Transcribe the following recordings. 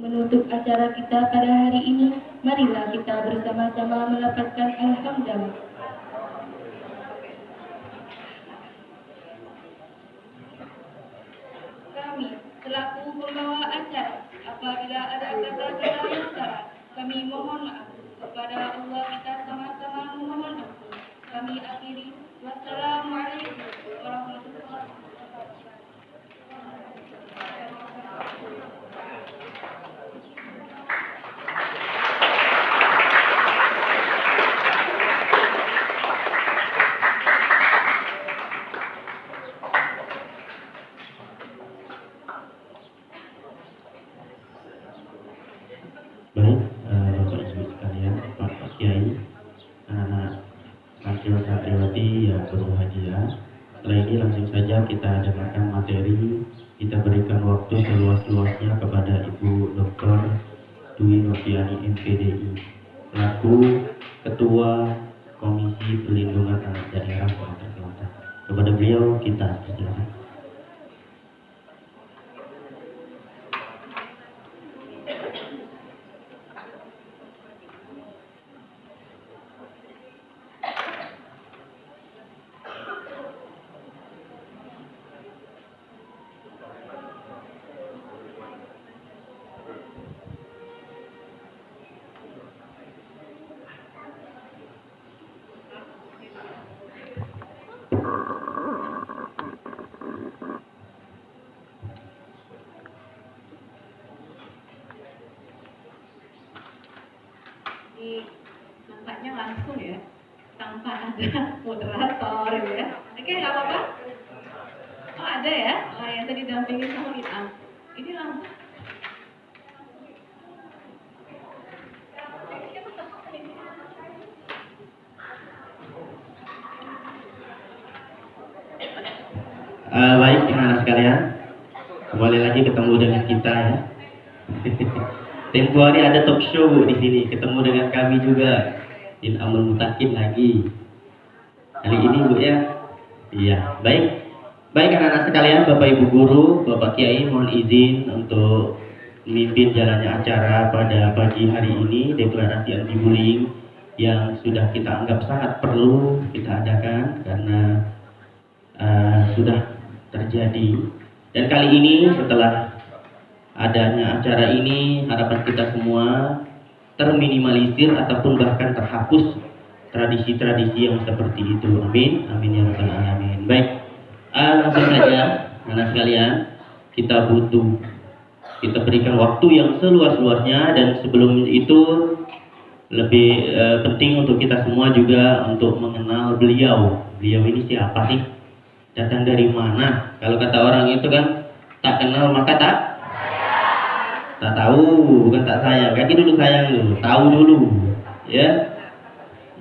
menutup acara kita pada hari ini, marilah kita bersama-sama melafazkan alhamdulillah. Kami selaku pembawa acara, apabila ada kata-kata yang salah, kami mohon maaf. Kepada Allah kita sama-sama memohon ampun. Kami akhiri. Wassalamualaikum warahmatullahi wabarakatuh. Baik, Bapak Ibu sekalian, Pak Kiai, anak-anak santriwati yang berbahagia. Setelah ini langsung saja kita dengarkan materi. Kita berikan waktu seluas-luasnya kepada Ibu Dr. Dwi Noviani MPDI selaku Ketua Komisi Pelindungan Anak Daerah Sumatera Selatan. Kepada beliau kita persilakan. Ini nampaknya langsung ya, tanpa ada moderator ya. Oke, nggak apa-apa? Oh ada ya? Oh ya, tadi dampingin sama kita. Ini langsung. Baik, anak sekalian, kembali lagi ketemu dengan kita ya. Tempo hari ada talk show Bu di sini, ketemu dengan kami juga. In Amul Mutakin lagi. Hari ini Bu ya. Iya, baik. Baik anak-anak sekalian, Bapak Ibu guru, Bapak Kiai, mohon izin untuk memimpin jalannya acara pada pagi hari ini, deklarasi anti bullying yang sudah kita anggap sangat perlu kita adakan karena sudah terjadi. Dan kali ini setelah adanya acara ini, harapan kita semua terminimalisir ataupun bahkan terhapus tradisi-tradisi yang seperti itu. Amin, amin ya rabbal alamin. Baik, langsung saja anak sekalian, kita berikan waktu yang seluas-luasnya. Dan sebelum itu lebih penting untuk kita semua juga untuk mengenal beliau. Beliau ini siapa sih? Datang dari mana? Kalau kata orang itu kan, tak kenal maka tak tahu, bukan tak sayang. Kaki dulu sayang dulu, tahu dulu, ya.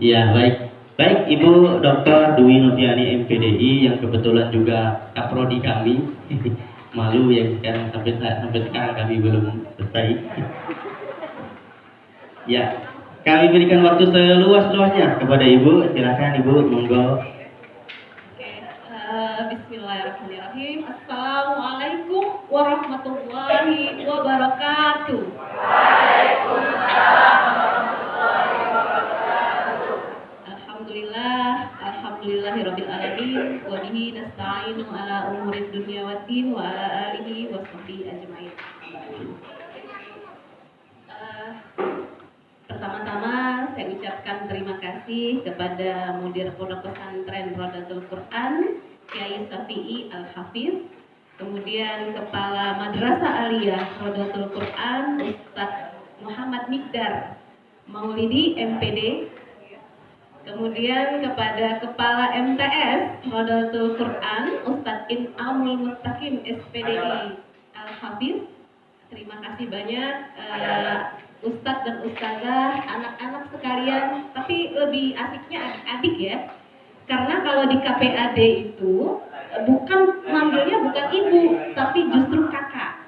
Ya baik, baik Ibu Dr. Dwi Noviani MPDI yang kebetulan juga kaprodi kami. Malu ya sekarang sampai sekarang kami belum selesai. Ya, kami berikan waktu seluas-luasnya kepada Ibu. Silakan Ibu, monggo. Bismillahirrahmanirrahim. Assalamualaikum warahmatullahi wabarakatuh. Waalaikumsalam warahmatullahi wabarakatuh. Alhamdulillahirabbil alamin wa bihi nasta'inu ala umurid dunya waddin wa ala alihi washabbihi ajmain. Pertama-tama saya ucapkan terima kasih kepada Mudir Pondok Pesantren Rodatul Quran Kiai Safi'i Al-Hafiz, kemudian Kepala Madrasah Aliyah Rodatul Quran Ustadz Muhammad Mikdar Maulidi MPD, kemudian kepada Kepala MTS Rodatul Quran Ustadz In'amul Muttaqin SPDI Al-Hafiz. Terima kasih banyak Ustadz dan Ustazah, anak-anak sekalian, tapi lebih asiknya adik-adik ya. Karena kalau di KPAD itu manggilnya bukan ibu, tapi justru kakak.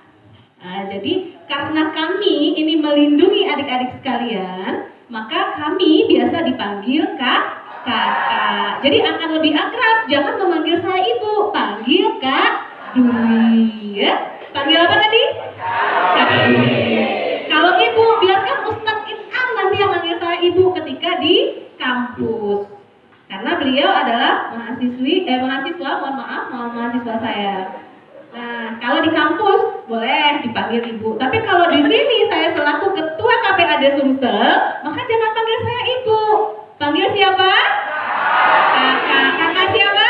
Nah, jadi karena kami ini melindungi adik-adik sekalian, maka kami biasa dipanggil kakak. Jadi akan lebih akrab, jangan memanggil saya ibu, panggil Kak Dwi ya. Panggil apa tadi? Kak Dwi. beliau adalah mahasiswa, mahasiswa saya. Nah, kalau di kampus boleh dipanggil ibu, tapi kalau di sini saya selaku ketua KPAD Sumsel, maka jangan panggil saya ibu. Panggil siapa? Kakak. Kakak siapa?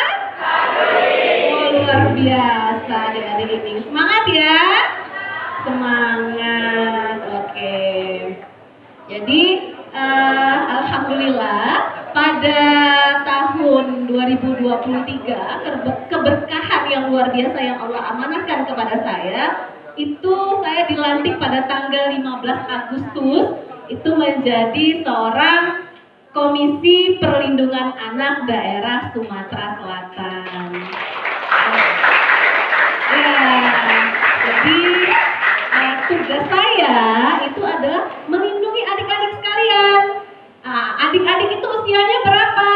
Oh, luar biasa adik-adik ini. Semangat ya. Semangat. Oke. Jadi alhamdulillah pada tahun 2023 keberkahan yang luar biasa yang Allah amanahkan kepada saya, itu saya dilantik pada tanggal 15 Agustus itu menjadi seorang Komisi Perlindungan Anak Daerah Sumatera Selatan. Ya, jadi tugas saya itu adalah melindungi adik-adik sekalian. Adik-adik itu usianya berapa?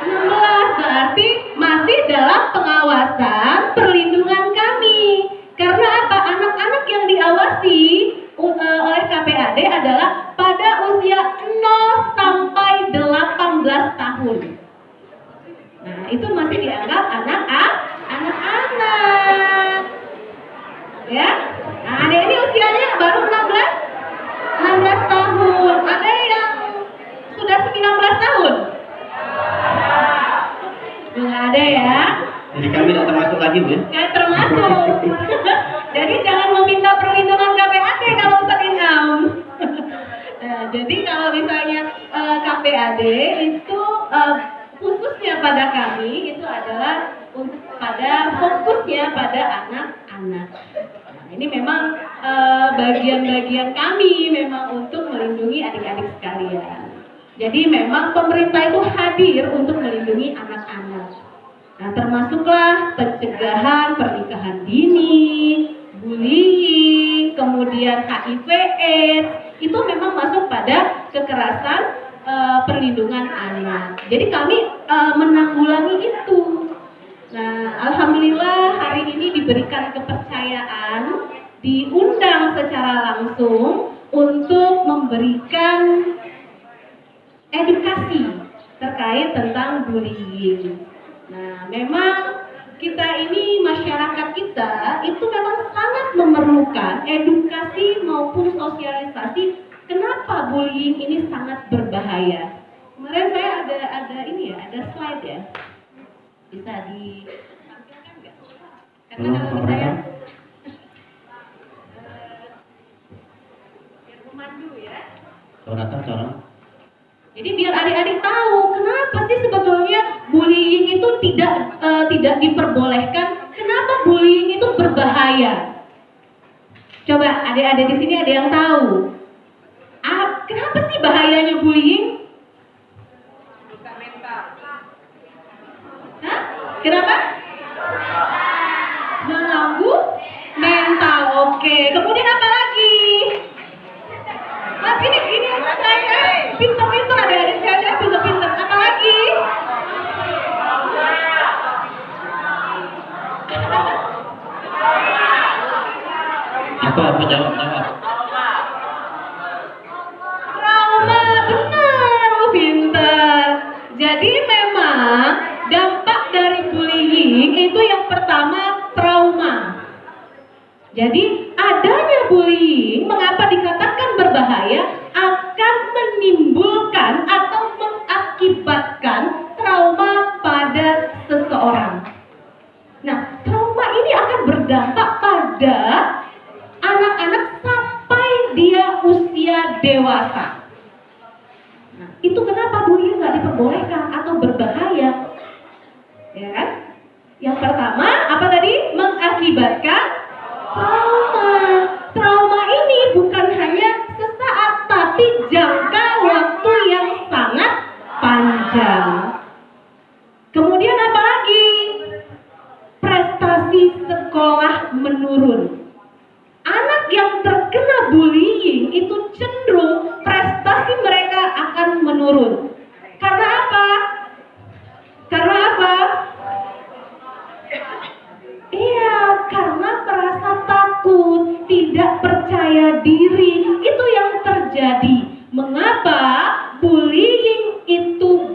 16, berarti masih dalam pengawasan perlindungan kami. Karena apa? Anak-anak yang diawasi oleh KPAD adalah pada usia 0 sampai 18 tahun. Nah, itu masih dianggap anak-anak. Ya. Nah, ada ini usianya baru 16 tahun. Ada yang sudah 19 tahun? Nggak ada ya. Jadi kami tidak termasuk lagi, Bu? Nggak termasuk. Jadi jangan meminta perlindungan KPAD kalau Ustaz Inam. Nah, jadi kalau misalnya KPAD itu khususnya pada kami itu adalah untuk fokusnya pada anak-anak. Nah, ini memang bagian-bagian kami memang untuk melindungi adik-adik sekalian. Jadi memang pemerintah itu hadir untuk melindungi anak-anak. Nah, termasuklah pencegahan pernikahan dini, bullying, kemudian HIV/AIDS, itu memang masuk pada kekerasan perlindungan anak. Jadi kami menanggulangi itu. Nah, alhamdulillah hari ini diberikan kepercayaan, diundang secara langsung untuk memberikan edukasi terkait tentang bullying. Nah, memang kita ini, masyarakat kita itu memang sangat memerlukan edukasi maupun sosialisasi kenapa bullying ini sangat berbahaya. Kemarin saya ada ini ya, ada slide ya. Bisa ditampilkan nggak? Karena kalau saya biar pemandu ya. Corong. Jadi biar adik-adik tahu kenapa sih sebetulnya bullying itu tidak diperbolehkan. Kenapa bullying itu berbahaya? Coba adik-adik di sini ada yang tahu? Kenapa sih bahayanya bullying? Hah? Kenapa? Mengganggu mental. Oke. Kemudian apa lagi? Nah, ini saya pinter-pinter, adik-adik saya pinter-pinter. Apa lagi? Apa jawab? Trauma, benar, pinter. Jadi memang dampak dari bullying itu yang pertama trauma. Jadi adanya bullying, mengapa dikatakan berbahaya, akan menimbulkan atau mengakibatkan trauma pada seseorang. Nah, trauma ini akan berdampak pada anak-anak sampai dia usia dewasa. Nah, itu kenapa bullying nggak diperbolehkan atau berbahaya, ya kan? Yang pertama apa tadi? Mengakibatkan trauma. Trauma ini bukan hanya sesaat, tapi jangka waktu yang sangat panjang. Kemudian apa lagi? Prestasi sekolah menurun. Anak yang terkena bullying itu cenderung prestasi mereka akan menurun. Karena apa? Iya, karena merasa takut, tidak percaya diri. Itu yang terjadi. Mengapa bullying itu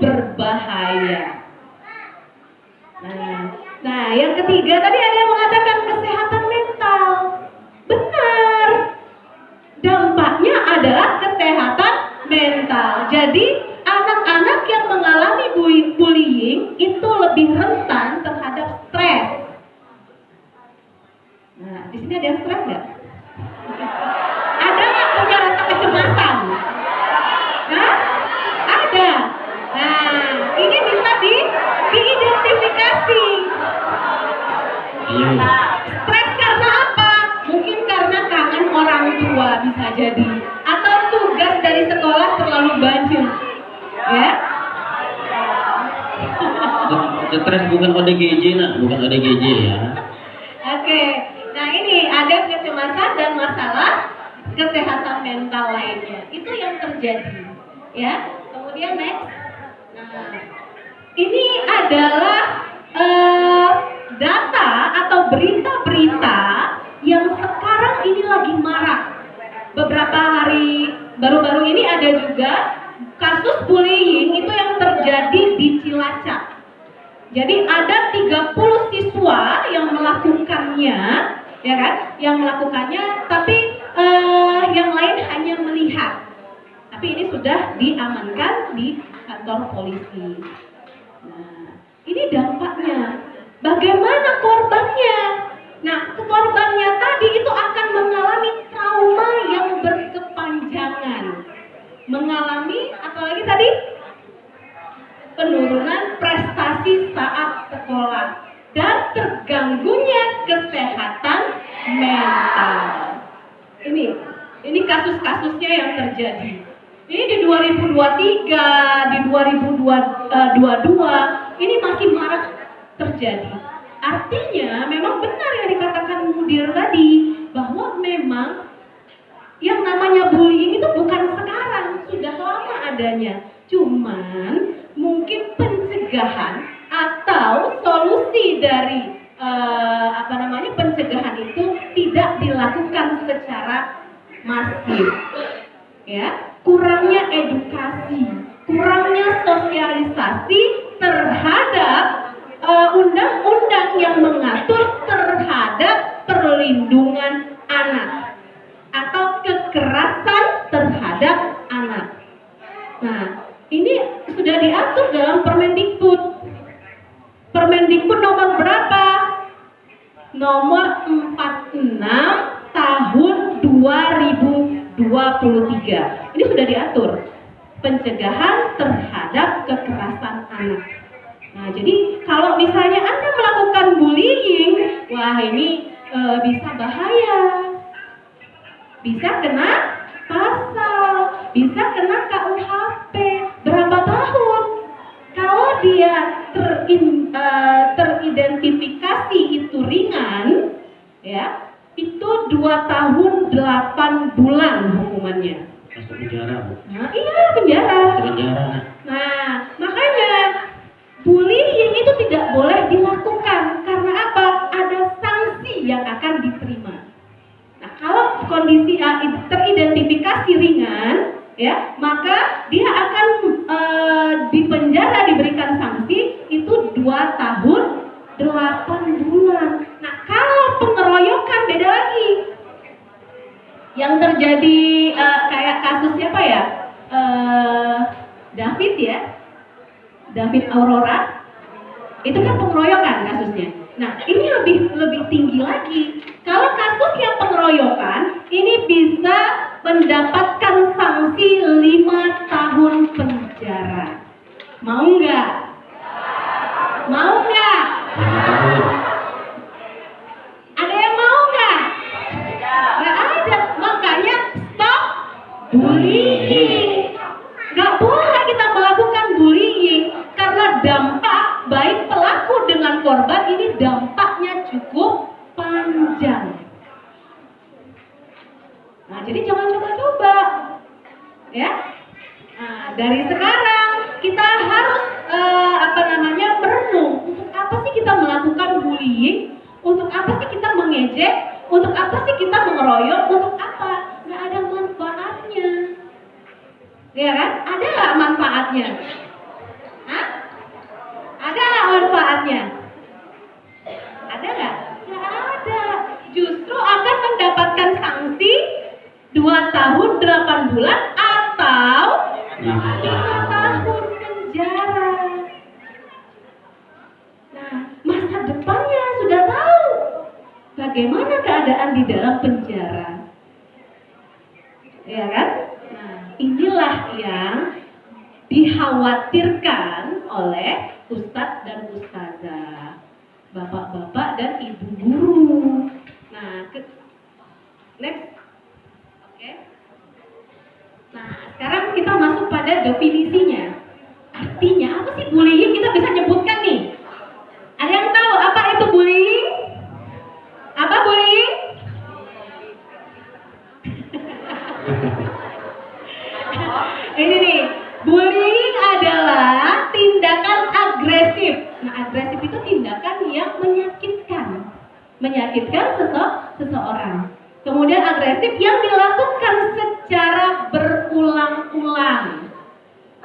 Jadi anak-anak yang mengalami bullying itu lebih rentan terhadap stres. Nah, di sini ada yang stres nggak? Ada nggak punya rasa kecemasan? Hah? Ada. Nah, ini bisa diidentifikasi. Stres karena apa? Mungkin karena kangen orang tua bisa jadi, atau tugas dari sekolah terlalu banyak, ya? Stres bukan ODGJ nak, bukan ODGJ ya. Oke, nah ini ada kecemasan dan masalah kesehatan mental lainnya. Itu yang terjadi, ya. Kemudian next, nah ini adalah data atau berita-berita yang sekarang ini lagi marak. Beberapa hari baru-baru ini ada juga kasus bullying itu yang terjadi di Cilacap. Jadi ada 30 siswa yang melakukannya, ya kan? Yang melakukannya, tapi yang lain hanya melihat. Tapi ini sudah diamankan di kantor polisi. Nah, ini dampaknya. Bagaimana korbannya? Nah, korbannya tadi itu akan mengalami trauma yang berkepanjangan. Mengalami apalagi tadi? Penurunan prestasi saat sekolah dan terganggunya kesehatan mental. Ini kasus-kasusnya yang terjadi. Ini di 2023, di 2022, ini masih marak terjadi. Artinya memang benar yang dikatakan Mudir tadi, bahwa memang yang namanya bullying itu bukan sekarang, sudah lama adanya. Cuman mungkin pencegahan atau solusi dari pencegahan itu tidak dilakukan secara masif. Ya, kurangnya edukasi, kurangnya sosialisasi terhadap undang-undang yang mengatur terhadap perlindungan anak atau kekerasan terhadap anak. Nah, ini sudah diatur dalam Permendikbud. Permendikbud nomor berapa? Nomor 46 tahun 2023. Ini sudah diatur pencegahan terhadap kekerasan anak. Nah, jadi kalau misalnya Anda melakukan bullying, wah ini bisa bahaya. Bisa kena pasal, bisa kena KUHP. Berapa tahun? Kalau dia teridentifikasi itu ringan, ya, itu 2 tahun 8 bulan hukumannya. Masuk penjara, Bu. Nah, iya penjara. Penjara. Nah, makanya bullying itu tidak boleh dilakukan. Karena apa? Ada sanksi yang akan diterima. Nah, kalau kondisi teridentifikasi ringan, ya, maka dia akan dipenjara, diberikan sanksi itu 2 tahun 8 bulan. Nah, kalau pengeroyokan beda lagi. Yang terjadi kayak kasus siapa ya? David ya, David Aurora. Itu kan pengeroyokan kasusnya. Nah, ini lebih tinggi lagi. Kalau kasus yang pengeroyokan, ini bisa mendapatkan sanksi 5 tahun penjara. Mau nggak? Mau nggak? 5 tahun. Ada yang mau nggak? Nggak ada. Makanya stop bullying. Nggak boleh kita melakukan bullying karena dampak baik pelaku dengan korban ini dampaknya cukup panjang. Nah, jadi jangan coba-coba, ya. Nah, dari sekarang kita harus merenung. Untuk apa sih kita melakukan bullying? Untuk apa sih kita mengejek? Untuk apa sih kita mengeroyok? Untuk apa? Nggak ada manfaatnya, ya kan? Ada nggak manfaatnya? Hah? Ada nggak manfaatnya? Ada nggak? Nggak ada. Justru akan mendapatkan sanksi 2 tahun 8 bulan atau 5 tahun. bagaimana keadaan di dalam penjara. Ya kan? Nah, inilah yang dikhawatirkan oleh ustadz dan ustazah, bapak-bapak dan ibu guru. Nah, next. Oke. Nah, sekarang kita masuk pada definisinya. Artinya apa sih bullying? Kita bisa nyebutkan nih. Ada yang tahu apa itu bullying? Apa bullying? Ini nih, bullying adalah tindakan agresif. Nah, agresif itu tindakan yang menyakitkan seseorang. Kemudian agresif yang dilakukan secara berulang-ulang.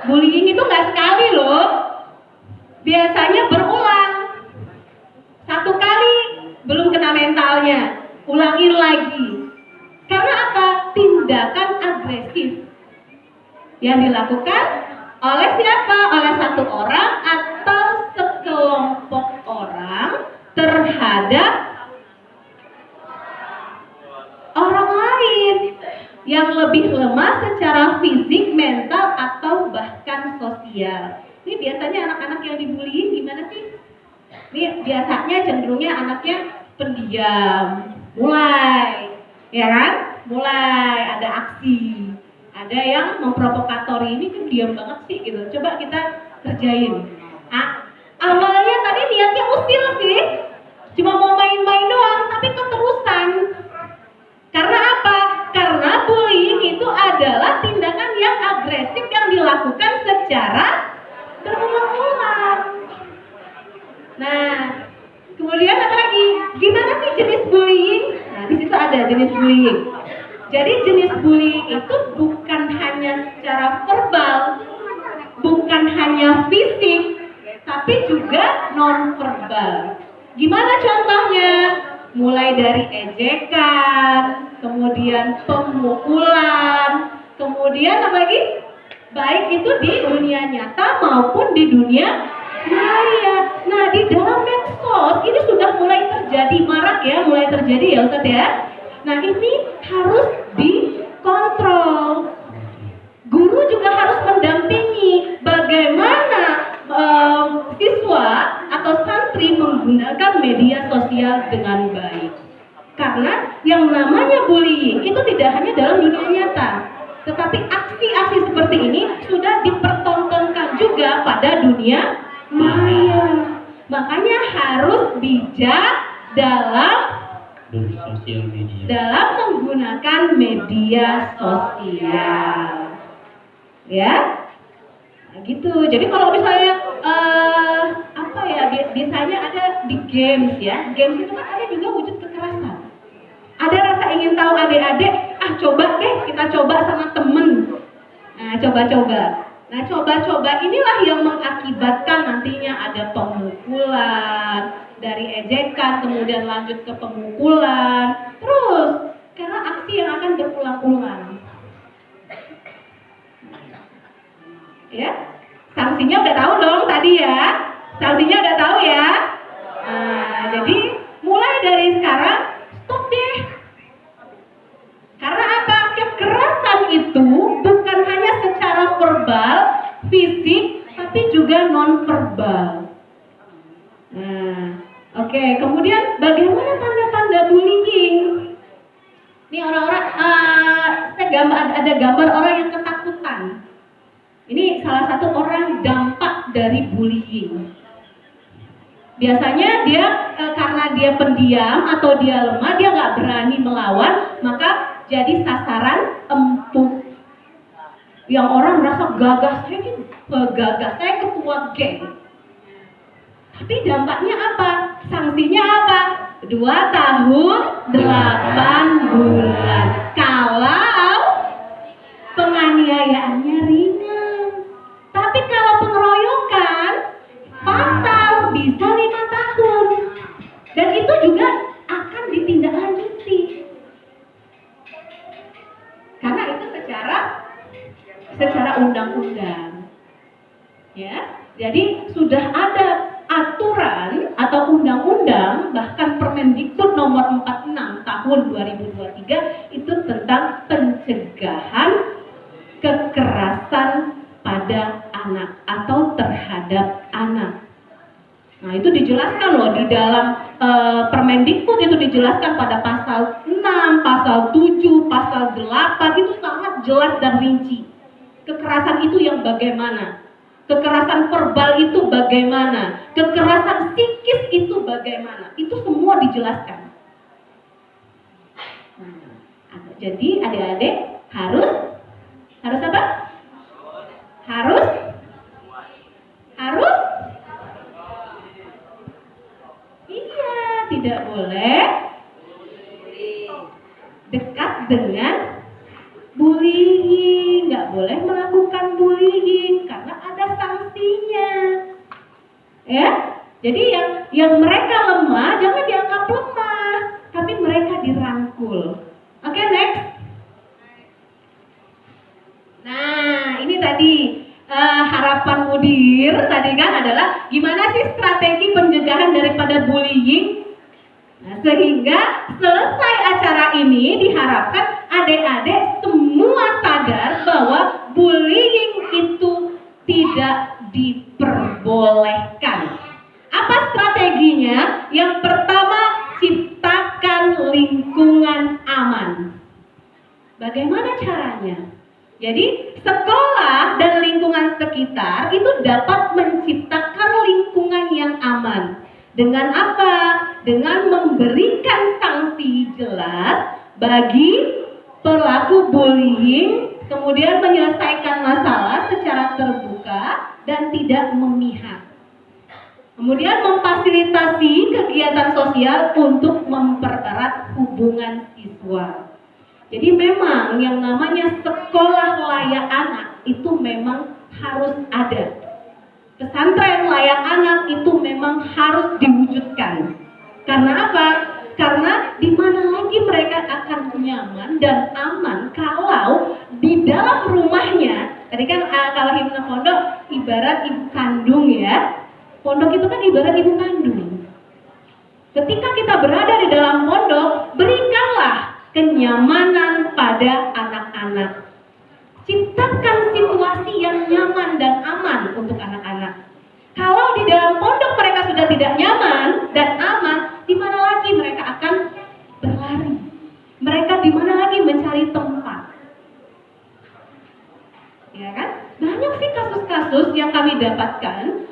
Bullying itu nggak sekali loh, biasanya berulang. Satu kali belum kena mentalnya, ulangin lagi. Karena apa? Tindakan agresif yang dilakukan oleh siapa? Oleh satu orang atau sekelompok orang terhadap orang lain yang lebih lemah secara fisik, mental, atau bahkan sosial. Ini biasanya anak-anak yang dibullying gimana sih? Ini biasanya cenderungnya anaknya pendiam, mulai, ya kan? Mulai ada aksi. Ada yang memprovokatori, ini kan diam banget sih gitu. Coba kita kerjain. Awalnya tadi niatnya usil sih, cuma mau main-main doang, tapi keterusan. Karena apa? Karena bullying itu adalah tindakan yang agresif yang dilakukan secara berulang-ulang. Nah, kemudian apa lagi? Gimana sih jenis bullying? Nah, di situ ada jenis bullying. Jadi jenis bullying itu bukan hanya secara verbal, bukan hanya fisik, tapi juga non-verbal. Gimana contohnya? Mulai dari ejekan, kemudian pemukulan, kemudian apa lagi? Baik itu di dunia nyata maupun di dunia maya. Nah, di dalam medsos ini sudah mulai terjadi, marak ya, mulai terjadi ya Ustadz ya. Nah, ini harus dikontrol. Guru juga harus mendampingi bagaimana siswa atau santri menggunakan media sosial dengan baik. Karena yang namanya bullying itu tidak hanya dalam dunia nyata, tetapi aksi-aksi seperti ini sudah dipertontonkan juga pada dunia maya. Makanya harus bijak dalam menggunakan media sosial, ya, nah, gitu. Jadi kalau misalnya biasanya ada di games ya, games itu kan ada juga wujud kekerasan. Ada rasa ingin tahu adik-adik, coba deh kita coba sama temen. Nah, coba-coba. Nah, coba-coba inilah yang mengakibatkan nantinya ada pemukulan, dari ejekan kemudian lanjut ke pemukulan, terus karena aksi yang akan berulang-ulang. Ya, sanksinya udah tahu dong tadi ya, sanksinya udah tahu ya. Nah, jadi mulai dari sekarang stop deh. Karena apa? Kekerasan itu bukan hanya secara verbal, fisik, tapi juga non-verbal. Nah, oke. Kemudian bagaimana tanda-tanda bullying? Ini orang-orang, ada gambar orang yang ketakutan. Ini salah satu orang dampak dari bullying. Biasanya dia karena dia pendiam atau dia lemah, dia nggak berani melawan, maka jadi sasaran empuk. Yang orang merasa gagah, saya ketua geng. Tapi dampaknya apa? Sanksinya apa? 2 tahun 8 bulan. Kalau penganiayaannya ringan. Tapi kalau pengeroyokan fatal, bisa 5 tahun. Dan itu juga akan ditindaklanjuti. Karena itu secara undang-undang. Ya. Jadi sudah ada aturan atau undang-undang, bahkan Permendikbud nomor 46 tahun 2023 itu tentang pencegahan kekerasan pada anak atau terhadap anak. Nah, itu dijelaskan loh di dalam Permendikbud, itu dijelaskan pada pasal 6, pasal 7, pasal 8, itu sangat jelas dan rinci. Kekerasan itu yang bagaimana? Kekerasan verbal itu bagaimana? Kekerasan psikis itu bagaimana? Itu semua dijelaskan. Nah, jadi adik-adik harus apa? Harus iya, tidak boleh dekat dengan bullying, nggak boleh melakukan bullying karena ada sanksinya, ya. Jadi yang mereka lemah jangan dianggap lemah, tapi mereka dirangkul. Oke, next. Nah, ini tadi harapan mudir tadi kan adalah gimana sih strategi pencegahan daripada bullying. Nah, sehingga selesai acara ini diharapkan adik-adik semua sadar bahwa bullying itu tidak diperbolehkan. Apa strateginya? Yang pertama, ciptakan lingkungan aman. Bagaimana caranya? Jadi sekolah dan lingkungan sekitar itu dapat menciptakan lingkungan yang aman. Dengan apa? Dengan memberikan sanksi jelas bagi pelaku bullying, kemudian menyelesaikan masalah secara terbuka dan tidak memihak. Kemudian memfasilitasi kegiatan sosial untuk mempererat hubungan siswa. Jadi memang yang namanya sekolah layak anak itu memang harus ada. Pesantren layak anak itu memang harus diwujudkan. Karena apa? Karena di mana lagi mereka akan nyaman dan aman kalau di dalam rumahnya. Tadi kan kalau himne pondok ibarat ibu kandung ya. Pondok itu kan ibarat ibu kandung. Ketika kita berada di dalam pondok, berikanlah kenyamanan pada anak-anak. Ciptakan situasi yang nyaman dan aman untuk anak-anak. Kalau di dalam pondok mereka sudah tidak nyaman dan aman, di mana lagi mereka akan berlari? Mereka di mana lagi mencari tempat? Ya kan? Banyak sih kasus-kasus yang kami dapatkan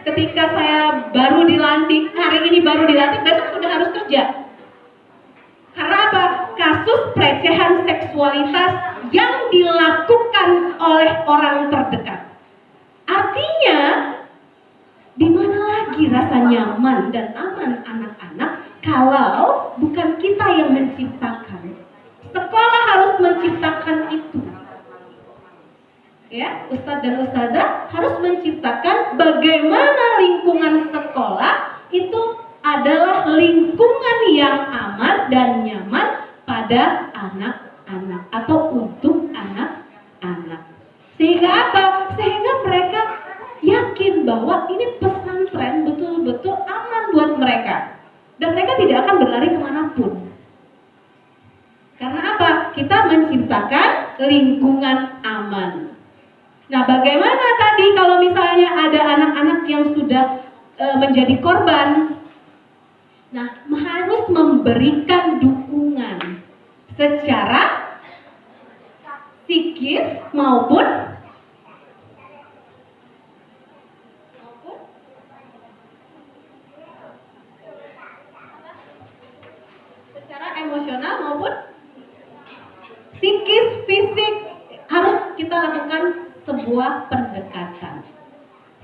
ketika saya baru dilantik, hari ini baru dilantik, besok sudah harus kerja. Karena apa? Kasus pelecehan seksualitas yang dilakukan oleh orang terdekat. Artinya, di mana lagi rasa nyaman dan aman anak-anak kalau bukan kita yang menciptakan? Sekolah harus menciptakan itu. Ya, Ustadz dan Ustazah harus menciptakan bagaimana lingkungan sekolah itu adalah lingkungan yang aman dan nyaman pada anak-anak atau untuk anak-anak. Sehingga apa? Sehingga mereka yakin bahwa ini pesantren betul-betul aman buat mereka. Dan mereka tidak akan berlari kemanapun. Karena apa? Kita menciptakan lingkungan aman. Nah, bagaimana tadi kalau misalnya ada anak-anak yang sudah menjadi korban? Nah, harus memberikan dukungan secara psikis maupun secara emosional maupun psikis, fisik. Harus kita lakukan sebuah pendekatan.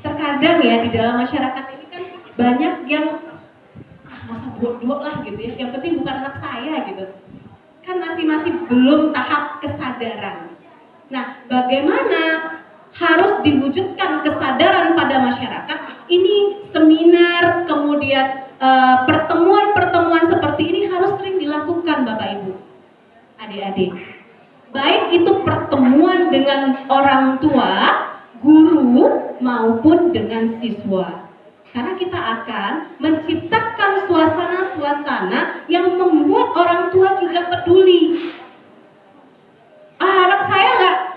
Terkadang ya di dalam masyarakat ini kan banyak yang masa bodoh lah gitu ya, yang penting bukan anak saya gitu. Kan masih belum tahap kesadaran. Nah, bagaimana harus diwujudkan kesadaran pada masyarakat? Ini seminar, kemudian pertemuan-pertemuan seperti ini harus sering dilakukan Bapak Ibu, adik-adik. Baik itu pertemuan dengan orang tua, guru, maupun dengan siswa. Karena kita akan menciptakan suasana-suasana yang membuat orang tua juga peduli. Anak saya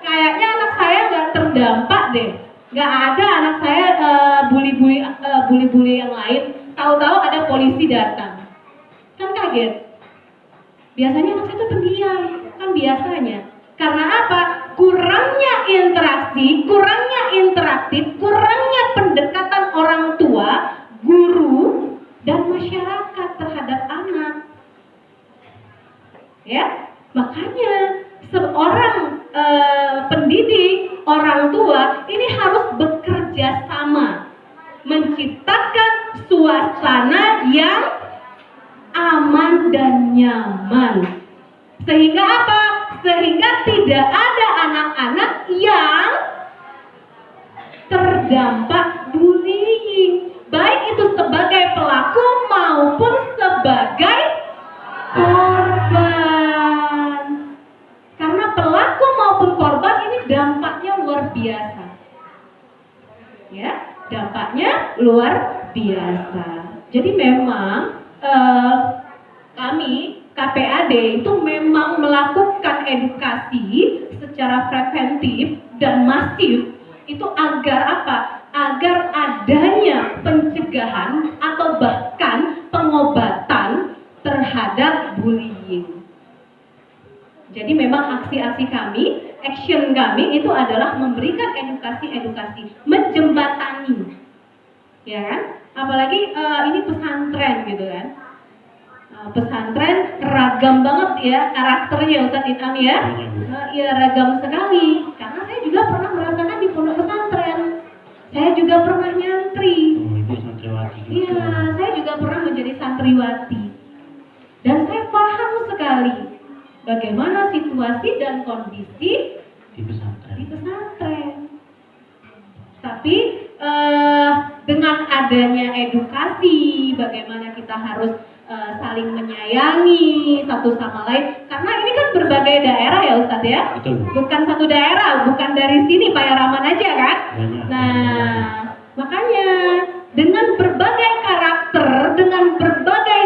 kayaknya anak saya nggak terdampak deh. Nggak ada anak saya bully yang lain. Tahu-tahu ada polisi datang. Kan kaget. Biasanya anak saya itu pendiam, kan biasanya. Karena apa? Kurangnya interaksi, kurangnya interaktif, kurangnya pendekatan orang tua, guru, dan masyarakat terhadap anak. Ya, makanya seorang pendidik, orang tua ini harus bekerja sama, menciptakan suasana yang aman dan nyaman. Sehingga apa? Sehingga tidak ada anak-anak yang terdampak bullying, baik itu sebagai pelaku maupun sebagai korban. Karena pelaku maupun korban ini dampaknya luar biasa. Ya, dampaknya luar biasa. Jadi memang kami KPAD itu memang melakukan edukasi secara preventif dan masif itu agar apa? Agar adanya pencegahan atau bahkan pengobatan terhadap bullying. Jadi memang aksi-aksi kami, action kami itu adalah memberikan edukasi-edukasi, menjembatani, ya kan? Apalagi ini pesantren gitu kan. Pesantren ragam banget ya karakternya Ustadz Itam ya. Ya ragam sekali. Karena saya juga pernah merasakan di pondok pesantren. Saya juga pernah nyantri. Ibu santriwati juga. Iya, saya juga pernah menjadi santriwati. Dan saya paham sekali bagaimana situasi dan kondisi Di pesantren. di pesantren. Tapi dengan adanya edukasi, bagaimana kita harus saling menyayangi satu sama lain. Karena ini kan berbagai daerah ya Ustadz ya. Betul. Bukan satu daerah, bukan dari sini Pak Yaraman aja kan. Banyak. Nah, makanya dengan berbagai karakter, dengan berbagai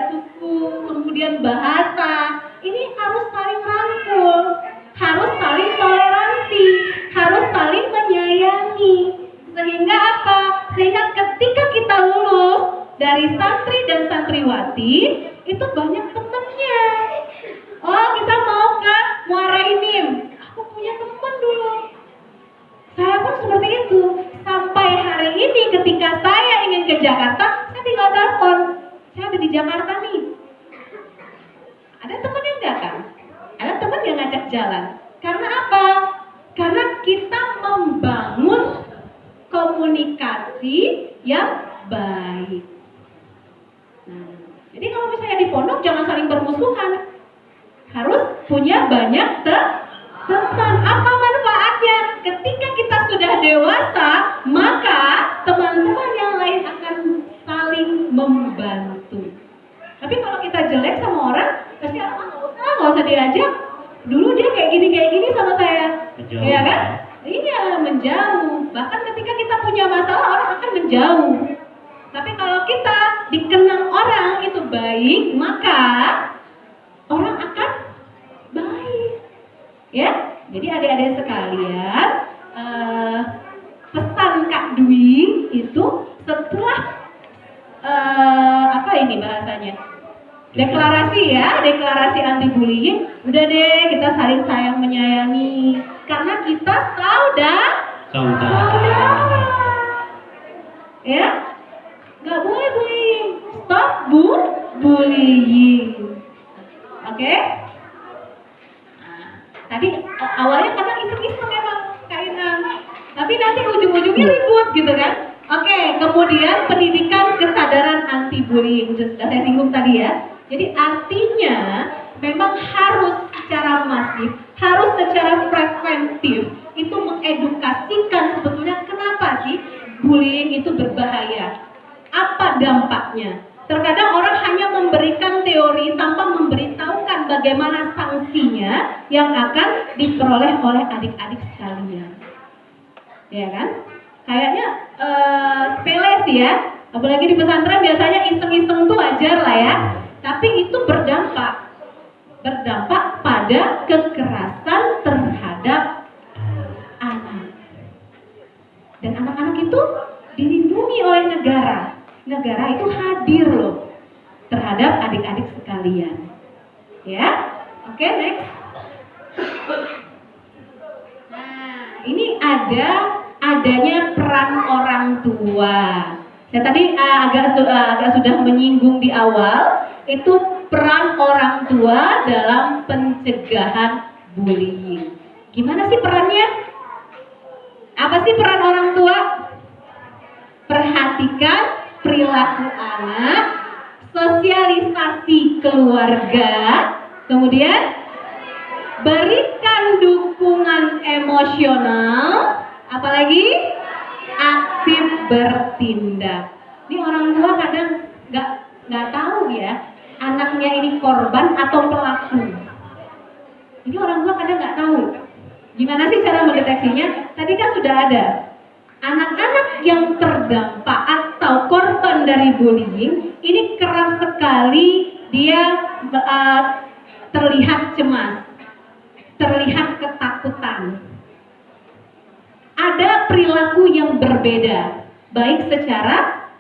suku, kemudian bahasa, ini harus saling rangkul, harus saling toleransi, harus saling menyayangi. Sehingga apa? Sehingga ketika kita lulus dari santri dan santriwati, itu banyak temennya. Oh, kita mau ke Muara Inim. Aku punya teman dulu. Saya pun seperti itu. Sampai hari ini ketika saya ingin ke Jakarta, saya tinggal telepon. Saya ada di Jakarta nih. Ada teman yang datang. Ada teman yang ngajak jalan. Karena apa? Karena kita membangun komunikasi yang baik. Nah, jadi kalau misalnya di pondok jangan saling bermusuhan. Harus punya banyak teman. Apa manfaatnya? Ketika kita sudah dewasa, maka teman-teman yang lain akan saling membantu. Tapi kalau kita jelek sama orang, pasti orang nggak usah diajak. Dulu dia kayak gini sama saya, iya kan? Iya, menjauh. Bahkan ketika kita punya masalah, orang akan menjauh. Tapi kalau kita dikenang orang itu baik, maka orang akan baik. Ya, jadi adik-adik sekalian, pesan Kak Dwi itu setelah apa ini bahasanya? Deklarasi ya, deklarasi anti bullying. Udah deh, kita saling sayang menyayangi. Karena kita saudara. Ya, nggak boleh bullying. Stop bullying. Oke? Nah, tadi awalnya karena iseng-iseng emang Kak Inang. Tapi nanti ujung-ujungnya ribut gitu kan? Oke, kemudian pendidikan kesadaran anti bullying sudah saya singgung tadi ya. Jadi artinya memang harus secara masif, harus secara preventif itu mengedukasikan sebetulnya kenapa sih bullying itu berbahaya, apa dampaknya. Terkadang orang hanya memberikan teori tanpa memberitahukan bagaimana sanksinya yang akan diperoleh oleh adik-adik sekalian, ya kan? Kayaknya sepele sih ya. Apalagi di pesantren biasanya iseng-iseng tuh wajar lah ya. Tapi itu berdampak pada kekerasan terhadap anak. Dan anak-anak itu dilindungi oleh negara. Negara itu hadir loh terhadap adik-adik sekalian. Ya, oke, next. Nah, ini adanya peran orang tua. Saya tadi agak sudah menyinggung di awal, itu peran orang tua dalam pencegahan bullying. Gimana sih perannya? Apa sih peran orang tua? Perhatikan perilaku anak, sosialisasi keluarga, kemudian berikan dukungan emosional, apalagi aktif bertindak. Ini orang tua kadang nggak tahu ya, anaknya ini korban atau pelaku. Ini orang tua kadang nggak tahu. Gimana sih cara mendeteksinya? Tadi kan sudah ada. Anak-anak yang terdampak atau korban dari bullying ini kerap sekali dia terlihat cemas, terlihat ketakutan. Ada perilaku yang berbeda, baik secara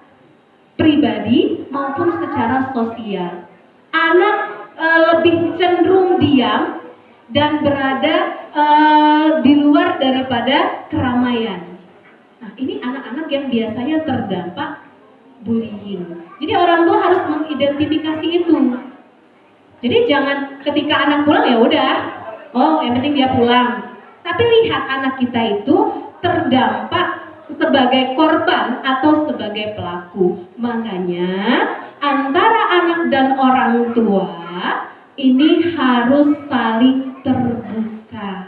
pribadi maupun secara sosial. Anak lebih cenderung diam dan berada di luar daripada keramaian. Nah, ini anak-anak yang biasanya terdampak bullying. Jadi orang tua harus mengidentifikasi itu. Jadi jangan ketika anak pulang ya udah, oh yang penting dia pulang. Tapi lihat anak kita itu terdampak sebagai korban atau sebagai pelaku. Makanya antara anak dan orang tua ini harus saling terbuka.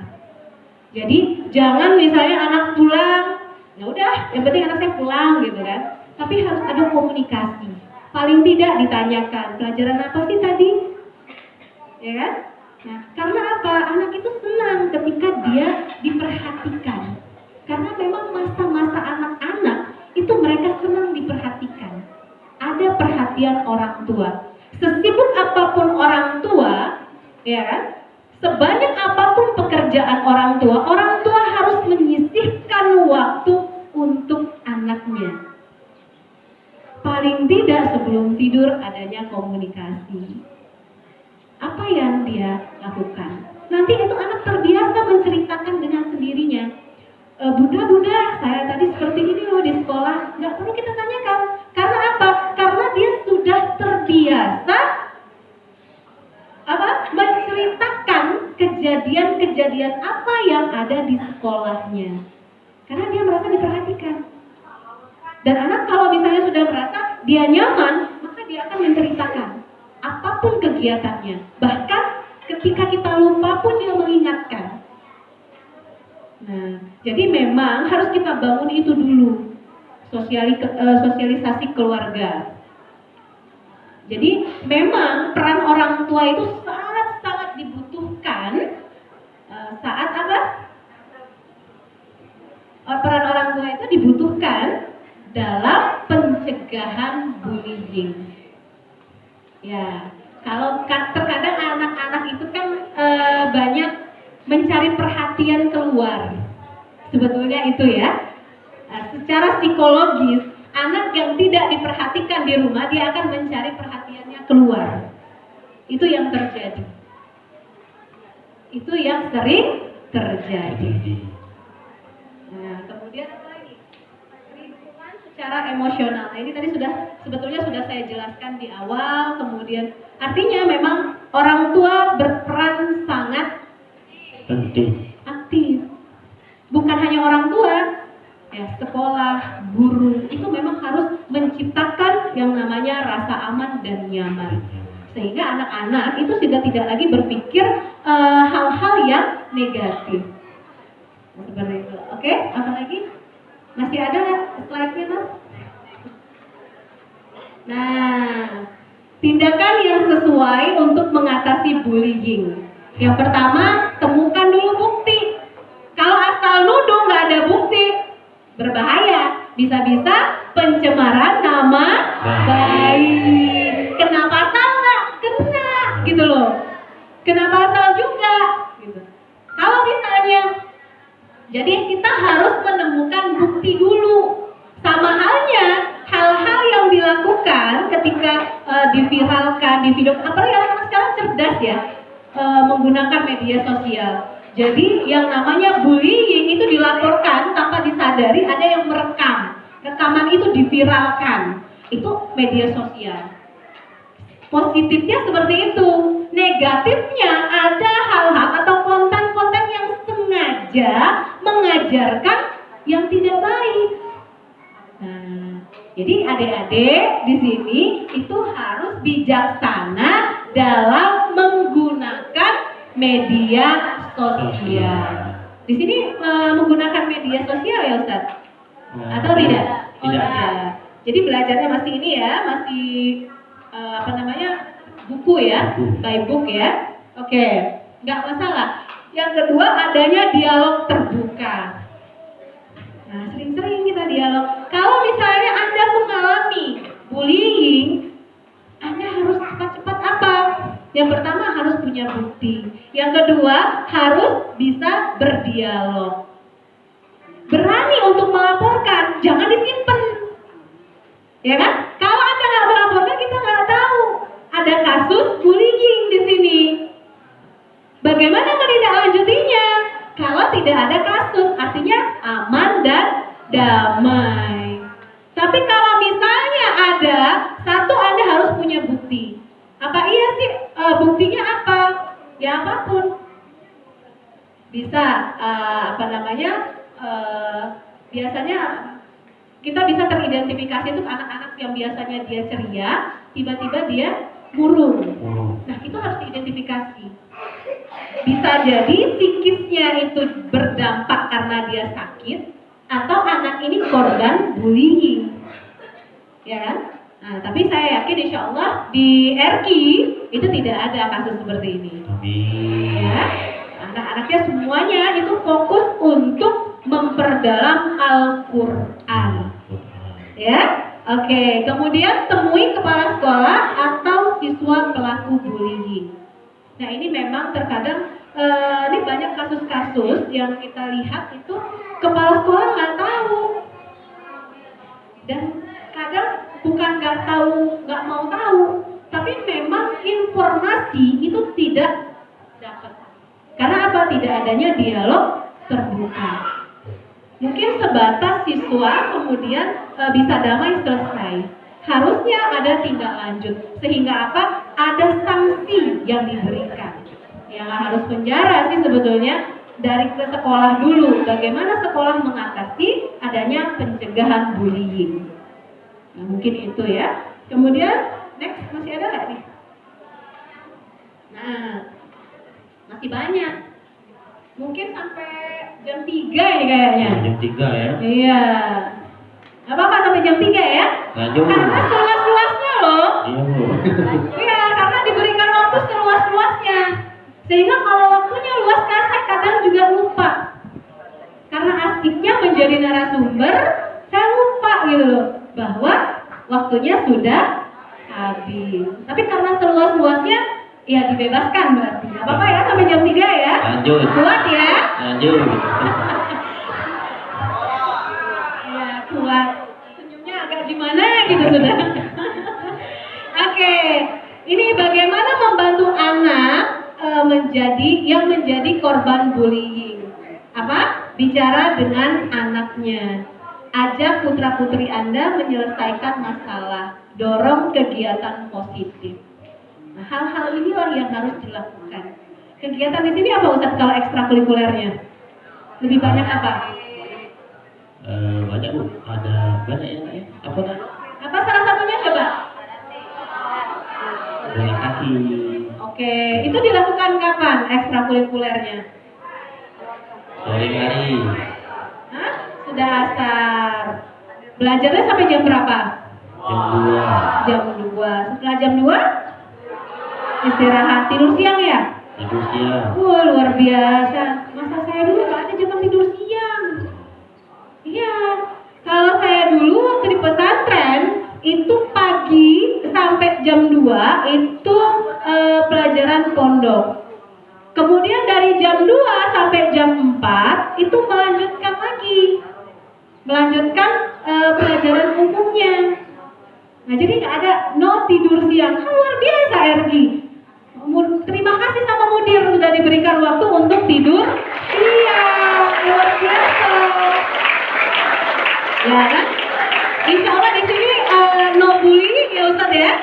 Jadi jangan misalnya anak pulang, ya udah, yang penting anak saya pulang gitu kan. Tapi harus ada komunikasi. Paling tidak ditanyakan pelajaran apa sih tadi, ya kan? Nah, karena apa? Anak itu senang ketika dia diperhatikan. Karena memang masa-masa anak-anak itu mereka senang diperhatikan. Ada perhatian orang tua. Sesibuk apapun orang tua, ya kan? Sebanyak apapun pekerjaan orang tua harus menyisihkan waktu untuk anaknya. Paling tidak sebelum tidur adanya komunikasi. Apa yang dia lakukan? Nanti itu anak terbiasa menceritakan dengan sendirinya. Bunda, saya tadi seperti ini loh di sekolah. Nggak perlu kita tanyakan. Karena apa? Karena dia sudah terbiasa menceritakan kejadian-kejadian apa yang ada di sekolahnya. Karena dia merasa diperhatikan. Dan anak kalau misalnya sudah merasa dia nyaman, maka dia akan menceritakan apapun kegiatannya. Bahkan ketika kita lupa pun dia mengingatkan. Nah, jadi memang harus kita bangun itu dulu, sosialisasi keluarga. Jadi memang peran orang tua itu sangat-sangat dibutuhkan saat apa? Peran orang tua itu dibutuhkan dalam pencegahan bullying. Ya, kalau terkadang anak-anak itu kan banyak mencari perhatian keluar. Sebetulnya itu ya. Secara psikologis, anak yang tidak diperhatikan di rumah dia akan mencari perhatiannya keluar. Itu yang terjadi. Itu yang sering terjadi. Nah, kemudian apa lagi? Perlindungan secara emosional. Nah, ini tadi sebetulnya sudah saya jelaskan di awal. Kemudian artinya memang orang tua berperan sangat penting, aktif. Bukan hanya orang tua, ya sekolah, guru itu memang harus menciptakan yang namanya rasa aman dan nyaman. Sehingga anak-anak itu sudah tidak lagi berpikir hal-hal yang negatif. Seperti itu. Oke, apa lagi? Masih ada slide-nya, Mas? Nah, tindakan yang sesuai untuk mengatasi bullying. Yang pertama, temukan dulu bukti. Kalau asal nuduh nggak ada bukti, berbahaya. Bisa-bisa pencemaran nama baik. Kena pasal nggak? Kena, gitu loh. Kena pasal juga, gitu. Kalau misalnya, jadi kita harus menemukan bukti dulu. Sama halnya hal-hal yang dilakukan ketika diviralkan di video, apalagi anak-anak sekarang cerdas ya, menggunakan media sosial. Jadi yang namanya bullying itu dilaporkan tanpa disadari, ada yang merekam. Rekaman itu diviralkan. Itu media sosial. Positifnya seperti itu. Negatifnya ada hal-hal atau konten-konten yang sengaja mengajarkan yang tidak baik. Nah, jadi adik-adik di sini itu harus bijaksana dalam menggunakan media sosial. Di sini menggunakan media sosial ya Ustaz? Atau tidak? Tidak. Ya. Jadi belajarnya masih ini ya, masih buku ya, by book ya. Oke, nggak masalah. Yang kedua adanya dialog terbuka. Nah, sering-sering kita dialog. Kalau misalnya Anda mengalami bullying, Anda harus cepat-cepat apa? Yang pertama harus punya bukti. Yang kedua harus bisa berdialog. Berani untuk melaporkan, jangan disimpan. Ya kan? Kalau Anda nggak melaporkan, kita nggak tahu ada kasus bullying di sini. Bagaimana menindaklanjutinya? Kalau tidak ada kasus, artinya aman dan damai. Tapi kalau misalnya ada satu, Anda harus punya bukti. Apa iya sih? Buktinya apa? Ya apapun. Bisa biasanya kita bisa teridentifikasi itu anak-anak yang biasanya dia ceria, tiba-tiba dia murung. Nah, itu harus diidentifikasi. Bisa jadi psikisnya itu berdampak karena dia sakit, atau anak ini korban bullying. Ya kan? Nah, tapi saya yakin insya Allah di RQ itu tidak ada kasus seperti ini. Ya, anak-anaknya semuanya itu fokus untuk memperdalam Al-Quran. Ya, oke. Kemudian temui kepala sekolah atau siswa pelaku bullying. Nah, ini memang terkadang ini banyak kasus-kasus yang kita lihat itu kepala sekolah nggak tahu, dan kadang bukan nggak tahu, nggak mau tahu, tapi memang informasi itu tidak dapat. Karena apa? Tidak adanya dialog terbuka. Mungkin sebatas siswa kemudian bisa damai selesai. Harusnya ada tindak lanjut, sehingga apa? Ada sanksi yang diberikan. Yang harus penjara sih sebetulnya dari ke sekolah dulu. Bagaimana sekolah mengatasi adanya pencegahan bullying. Nah, mungkin itu ya. Kemudian next, masih ada nggak nih? Nah, masih banyak. Mungkin sampai jam 3 ini kayaknya. Jam 3 ya? Iya. Gak apa-apa sampai jam 3 ya? Lanjut. Karena seluas-luasnya loh. Iya, Bu. Iya, karena diberikan waktu seluas-luasnya. Sehingga kalau waktunya luas, saya kadang juga lupa. Karena asiknya menjadi narasumber, saya lupa gitu loh, bahwa waktunya sudah habis. Tapi karena seluas-luasnya, ya dibebaskan berarti. Gak apa-apa ya sampai jam 3 ya? Lanjut. Kuat ya? Lanjut. Ya, kuat. Senyumnya agak gimana gitu sudah. Oke, ini bagaimana membantu anak menjadi korban bullying. Apa? Bicara dengan anaknya. Ajak putra-putri Anda menyelesaikan masalah. Dorong kegiatan positif. Nah, hal-hal inilah yang harus dilakukan. Kegiatan di sini apa Ustaz kalau ekstrakurikulernya? Lebih banyak apa? Banyak, Bu. Ada banyak ya. Apa kan? Apa salah satunya coba? Bola kaki. Oke, itu dilakukan kapan ekstrakurikulernya? Sore hari. Hah? Sudah asar. Belajarnya sampai jam berapa? Jam 2. Jam 2. Setelah jam 2? Istirahat. Tidur siang ya? Tidur siang. Luar biasa. Masa saya dulu nggak ada jam tidur siang. Iya, kalau saya dulu waktu di pesantren itu pagi sampai jam 2 itu pelajaran pondok. Kemudian dari jam 2 sampai jam 4 itu melanjutkan pelajaran umumnya. Nah, jadi nggak ada no tidur siang. Kan luar biasa RG. Terima kasih sama mudir sudah diberikan waktu untuk tidur. Iya, luar biasa. Ya kan? Insya Allah di sini no bullying ya Ustadz ya.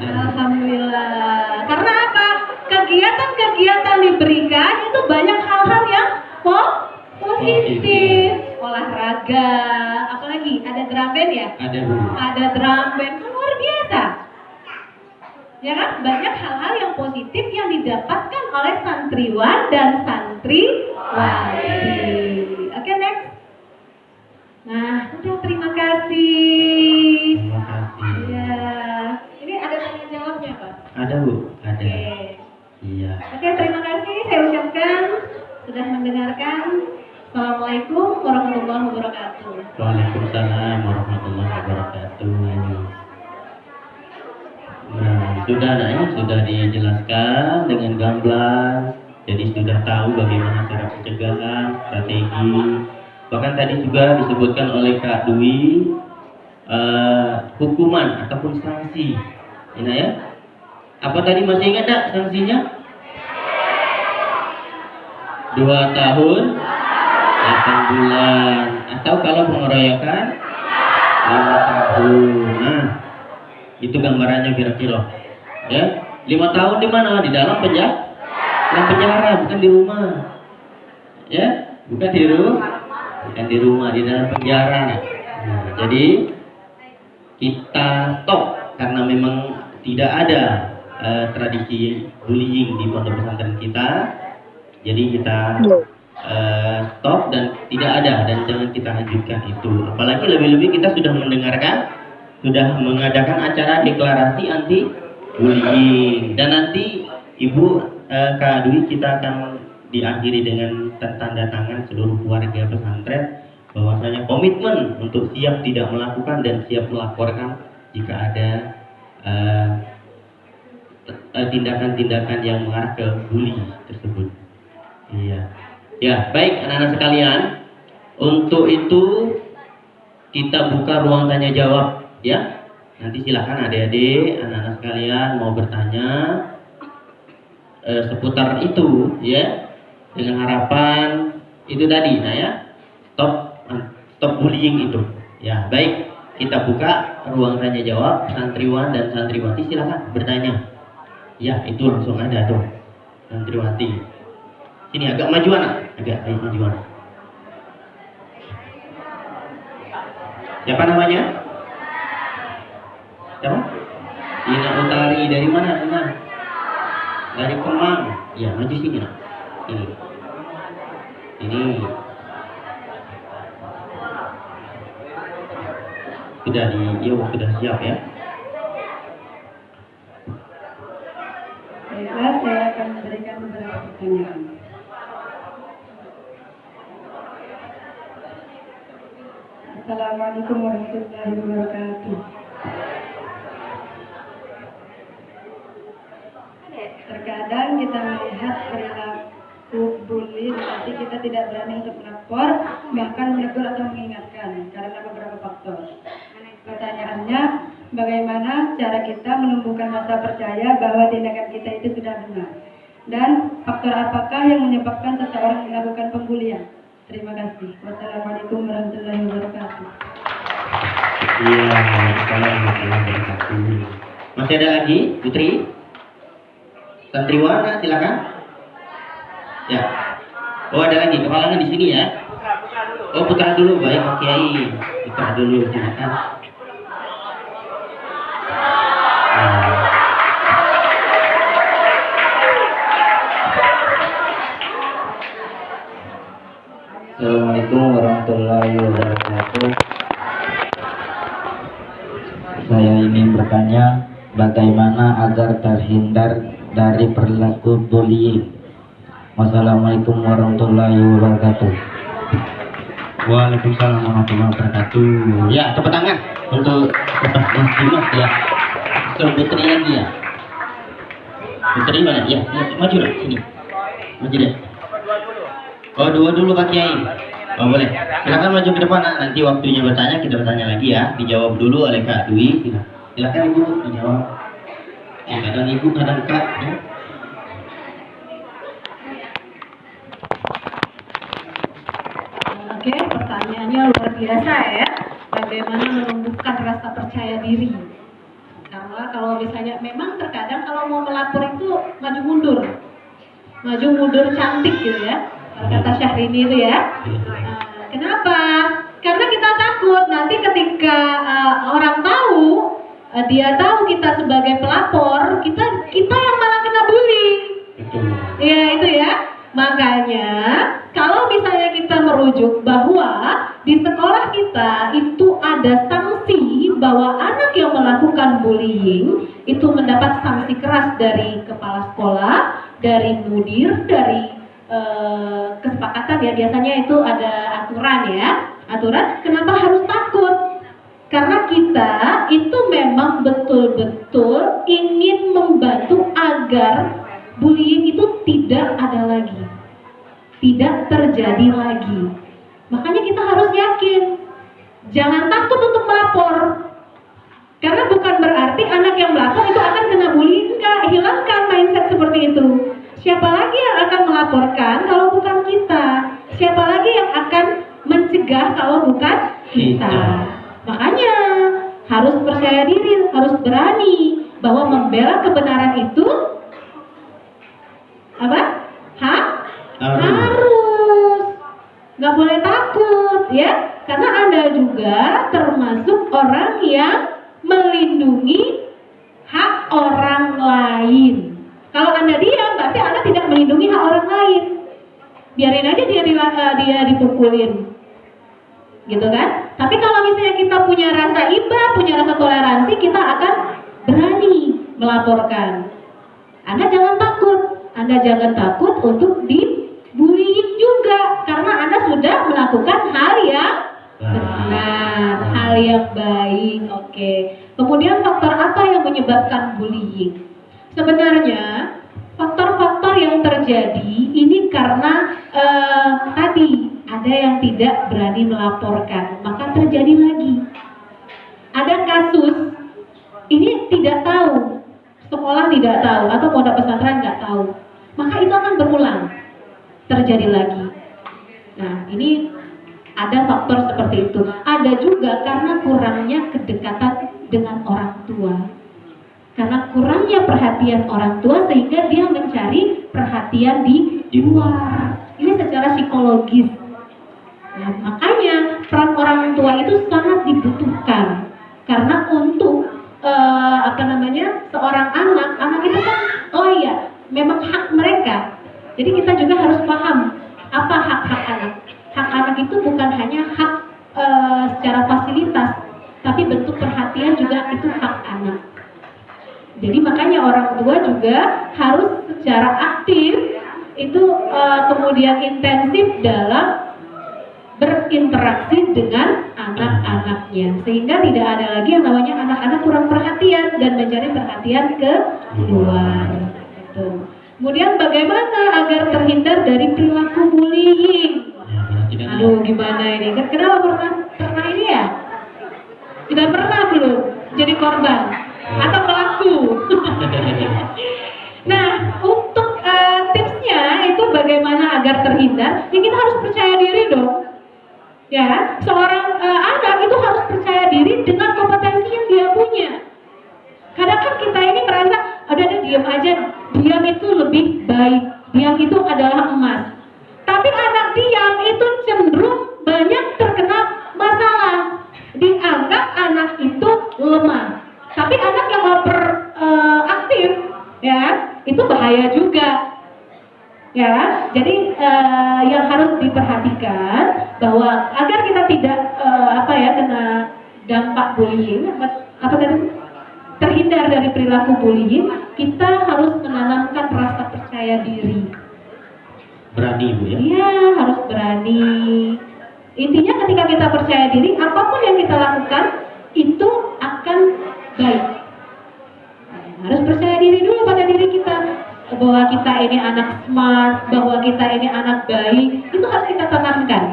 Alhamdulillah. Karena apa? Kegiatan-kegiatan diberikan itu banyak hal-hal yang positif. Olahraga, apalagi ada drum band ya? Ada drum band, kan luar biasa. Ya kan? Banyak hal-hal yang positif yang didapatkan oleh santriwan dan santriwati. Oke, next. Nah, udah terima kasih. Terima kasih. Ya, ini ada tanya jawabnya Pak? Ada Bu, ada. Oke. Iya. Oke, terima kasih. Saya ucapkan sudah mendengarkan. Assalamualaikum warahmatullahi wabarakatuh. Waalaikumsalam warahmatullahi wabarakatuh. Nah, sudah dijelaskan dengan gamblang. Jadi sudah tahu bagaimana cara pencegahan, strategi. Bahkan tadi juga disebutkan oleh Kak Dwi hukuman ataupun sanksi. Ini ya. Apa tadi masih ingat tak sanksinya? 2 tahun 8 bulan, atau kalau pengeroyokan 5 tahun. Nah, itu gambarannya kira-kira. Ya, 5 tahun di mana? Di dalam penjara, bukan di rumah. Ya, bukan di rumah, di dalam penjara. Nah, jadi kita stop karena memang tidak ada tradisi bullying di pondok pesantren kita. Jadi kita stop dan tidak ada, dan jangan kita lanjutkan itu. Apalagi lebih-lebih kita sudah mengadakan acara deklarasi anti bullying, dan nanti Ibu Kak Dwi kita akan diakhiri dengan tanda tangan seluruh warga pesantren bahwasanya komitmen untuk siap tidak melakukan dan siap melaporkan jika ada tindakan-tindakan yang mengarah ke bully tersebut. Iya. Ya, baik anak-anak sekalian, untuk itu kita buka ruang tanya jawab ya. Nanti silakan adik-adik, anak-anak sekalian mau bertanya seputar itu ya, dengan harapan itu tadi, nah ya, stop bullying itu. Ya, baik, kita buka ruang tanya jawab, santriwan dan santriwati silakan bertanya. Ya, itu langsung ada tuh santriwati. Sini agak majuan, agak majuan. Siapa namanya? Siapa? Ina Utari, dari mana Ina? Dari Kemang. Ya, maju sini nak. Ini. Sudah siap ya. Baiklah, saya akan memberikan beberapa pertanyaan. Assalamualaikum warahmatullahi wabarakatuh. Terkadang kita melihat perilaku bully, tapi kita tidak berani untuk melapor, bahkan menegur atau mengingatkan karena beberapa faktor. Pertanyaannya, bagaimana cara kita menumbuhkan rasa percaya bahwa tindakan kita itu sudah benar? Dan faktor apakah yang menyebabkan seseorang melakukan pembulian? Terima kasih. Wassalamualaikum warahmatullahi wabarakatuh. Iya, waalaikumsalam warahmatullahi wabarakatuh. Masih ada lagi, Putri? Santriwana, silakan. Ya. Oh, ada lagi, kepalangan di sini ya. Oh, putra dulu, baik, Pak Kiai. Putra dulu, silakan. Assalamualaikum warahmatullahi wabarakatuh. Saya ingin bertanya, bagaimana agar terhindar dari perilaku bullying? Wassalamualaikum warahmatullahi wabarakatuh. Waalaikumsalam warahmatullahi wabarakatuh. Ya, tepuk tangan untuk Mas Dimas ya. Untuk Putri lagi ya. Putri mana? Ya, maju lah sini. Maju deh. Oh, dua dulu Pak Kiai. Oh, boleh. Silakan maju ke depan. Nanti waktunya bertanya kita bertanya lagi ya. Dijawab dulu oleh Kak Dwi. Silakan Ibu dijawab. Kadang Ibu, kadang Kak. Ya. Oke, pertanyaannya luar biasa ya. Bagaimana menumbuhkan rasa percaya diri? Karena kalau misalnya memang terkadang kalau mau melapor itu maju mundur cantik gitu ya. Kalau kata Syahrini itu ya. Kenapa? Karena kita takut nanti ketika orang tahu, dia tahu kita sebagai pelapor, kita yang malah kena bully. Iya itu ya. Makanya kalau misalnya kita merujuk bahwa di sekolah kita itu ada sanksi bahwa anak yang melakukan bullying itu mendapat sanksi keras dari kepala sekolah, dari mudir, dari kesepakatan ya, biasanya itu ada aturan. Kenapa harus takut? Karena kita itu memang betul-betul ingin membantu agar bullying itu tidak ada lagi, tidak terjadi lagi. Makanya kita harus yakin, jangan takut untuk melapor. Karena bukan berarti anak yang melapor itu akan kena bullying. Enggak, hilangkan mindset seperti itu. Siapa lagi yang akan melaporkan kalau bukan kita? Siapa lagi yang akan mencegah kalau bukan kita? Makanya harus percaya diri, harus berani bahwa membela kebenaran itu apa? Harus. Nggak boleh takut ya, karena Anda juga termasuk orang yang melindungi hak orang lain. Kalau Anda diam, berarti Anda tidak melindungi hak orang lain. Biarin aja dia dipukulin, gitu kan? Tapi kalau misalnya kita punya rasa iba, punya rasa toleransi, kita akan berani melaporkan. Anda jangan takut untuk dibullying juga, karena Anda sudah melakukan hal yang benar, hal yang baik. Oke. Kemudian faktor apa yang menyebabkan bullying? Sebenarnya faktor-faktor yang terjadi ini karena tadi ada yang tidak berani melaporkan, maka terjadi lagi. Ada kasus ini tidak tahu, sekolah tidak tahu atau pondok pesantren nggak tahu, maka itu akan berulang, terjadi lagi. Nah, ini ada faktor seperti itu. Ada juga karena kurangnya kedekatan dengan orang tua. Karena kurangnya perhatian orang tua sehingga dia mencari perhatian di luar. Ini secara psikologis. Nah, makanya peran orang tua itu sangat dibutuhkan. Karena untuk seorang anak itu kan, oh iya, memang hak mereka. Jadi kita juga harus paham apa hak-hak anak. Hak anak itu bukan hanya hak secara fasilitas, tapi bentuk perhatian juga itu hak anak. Jadi makanya orang tua juga harus secara aktif itu kemudian intensif dalam berinteraksi dengan anak-anaknya, sehingga tidak ada lagi yang namanya anak-anak kurang perhatian dan mencari perhatian ke luar. Gitu. Kemudian bagaimana agar terhindar dari perilaku bullying? Aduh, gimana ini? Kenapa pernah ini ya? Tidak pernah belum jadi korban atau pelaku? Nah, untuk tipsnya itu bagaimana agar terhindar? Ya kita harus percaya diri dong. Ya, seorang anak itu harus percaya diri dengan kompetensi yang dia punya. Kadang kan kita ini merasa, udah diam aja, diam itu lebih baik, diam itu adalah emas. Tapi anak diam itu cenderung banyak terkena masalah. Dianggap anak itu lemah. Tapi anak yang aktif, ya, itu bahaya juga. Ya, jadi yang harus diperhatikan bahwa agar kita tidak kena dampak bullying, terhindar dari perilaku bullying, kita harus menanamkan rasa percaya diri. Berani Bu ya? Iya, harus berani. Intinya ketika kita percaya diri, apapun yang kita lakukan itu akan baik. Harus percaya diri dulu pada diri kita, bahwa kita ini anak smart, bahwa kita ini anak baik. Itu harus kita tanamkan.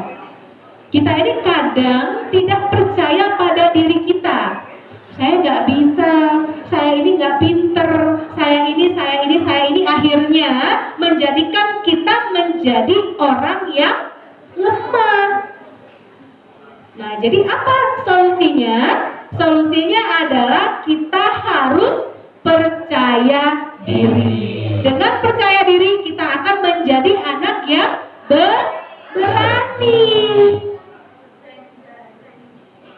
Kita ini kadang tidak percaya pada diri kita. Saya nggak bisa, saya ini nggak pinter, saya ini, akhirnya menjadikan kita menjadi orang yang lemah. Nah, jadi apa solusinya? Solusinya adalah kita harus percaya diri. Dengan percaya diri kita akan menjadi anak yang berani.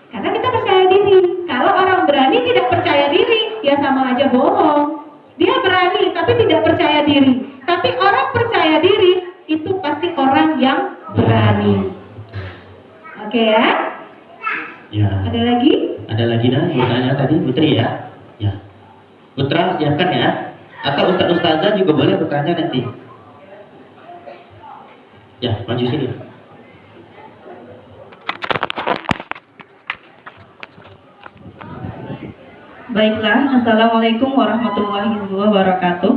Karena kita percaya diri. Kalau orang berani tidak percaya diri, ya sama aja bohong. Dia berani tapi tidak percaya diri. Tapi orang percaya diri itu pasti orang yang berani. Oke ya? Ya. Ada lagi? Ada lagi dah yang tanya tadi Putri ya? Ya. Putra siapkan ya. Atau Ustazah juga boleh bertanya nanti. Ya, maju sini. Baiklah, Assalamualaikum warahmatullahi wabarakatuh.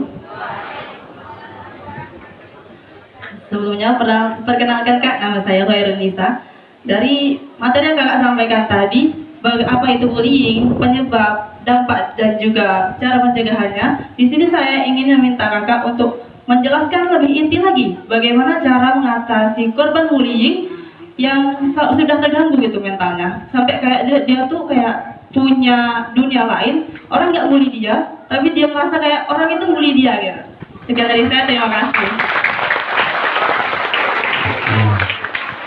Sebelumnya perkenalkan Kak, nama saya Khairun Nisa. Dari materi yang Kakak sampaikan tadi, apa itu bullying, penyebab, dampak, dan juga cara pencegahannya. Di sini saya ingin meminta Kakak untuk menjelaskan lebih inti lagi bagaimana cara mengatasi korban bullying yang sudah terganggu gitu mentalnya, sampai kayak dia tuh kayak punya dunia lain, orang nggak bully dia, tapi dia merasa kayak orang itu bully dia gitu. Sekian dari saya, terima kasih.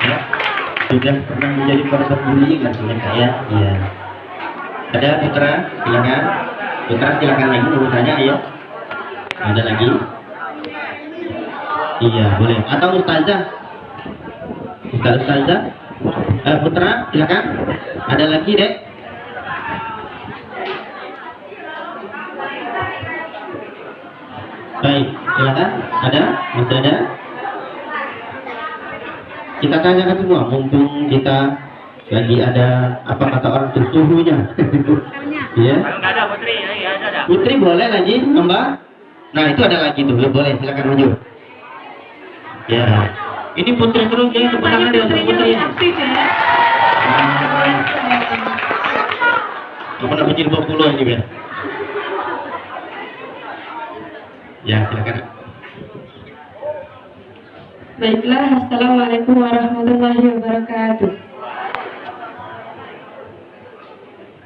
Ya, sudah pernah menjadi korban bullying artinya Kak ya? Iya. Ada Putra, silakan. Putra silakan lagi mau bertanya, ayo. Ada lagi? Iya, boleh. Atau Ustazah? Ustazah? Putra, silakan. Ada lagi, Dek? Baik, silakan. Ada? Masih ada? Kita tanyakan semua, mumpung kita lagi ada apa kata orang tuh suhunya. Ya. Kalau nggak ada Putri, ya ada. Putri boleh lagi, Mbak? Nah itu ada lagi tuh, ya, boleh silakan maju. Ya, ini Putri terus ya, tepuk tangan dia untuk Putri. Apa nak menjadi 20 ini biar? Ya silakan. Baiklah, Assalamualaikum warahmatullahi wabarakatuh.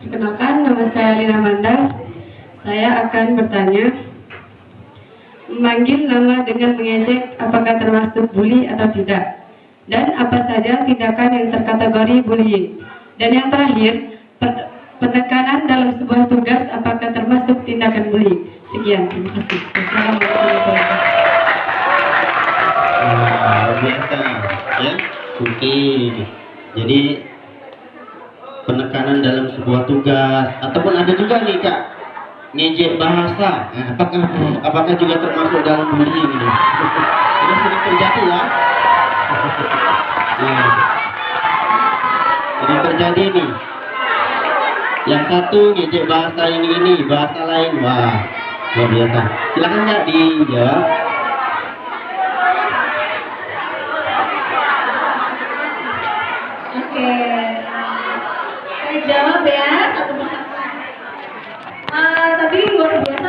Perkenalkan, nama saya Lina Manda. Saya akan bertanya, memanggil nama dengan mengejek apakah termasuk bully atau tidak? Dan apa saja tindakan yang terkategori bullying? Dan yang terakhir, penekanan dalam sebuah tugas apakah termasuk tindakan bullying? Sekian, terima kasih. Assalamualaikum warahmatullahi wabarakatuh. Luar biasa ya, oke. Jadi penekanan dalam sebuah tugas ataupun ada juga nih Kak ngejek bahasa, nah, apakah juga termasuk dalam bullying ini? Ini sering terjadi ya. Nah, ini terjadi nih. Yang satu ngejek bahasa ini bahasa lain, wah luar biasa. Silakan Kak dijawab. Oke, saya jawab ya.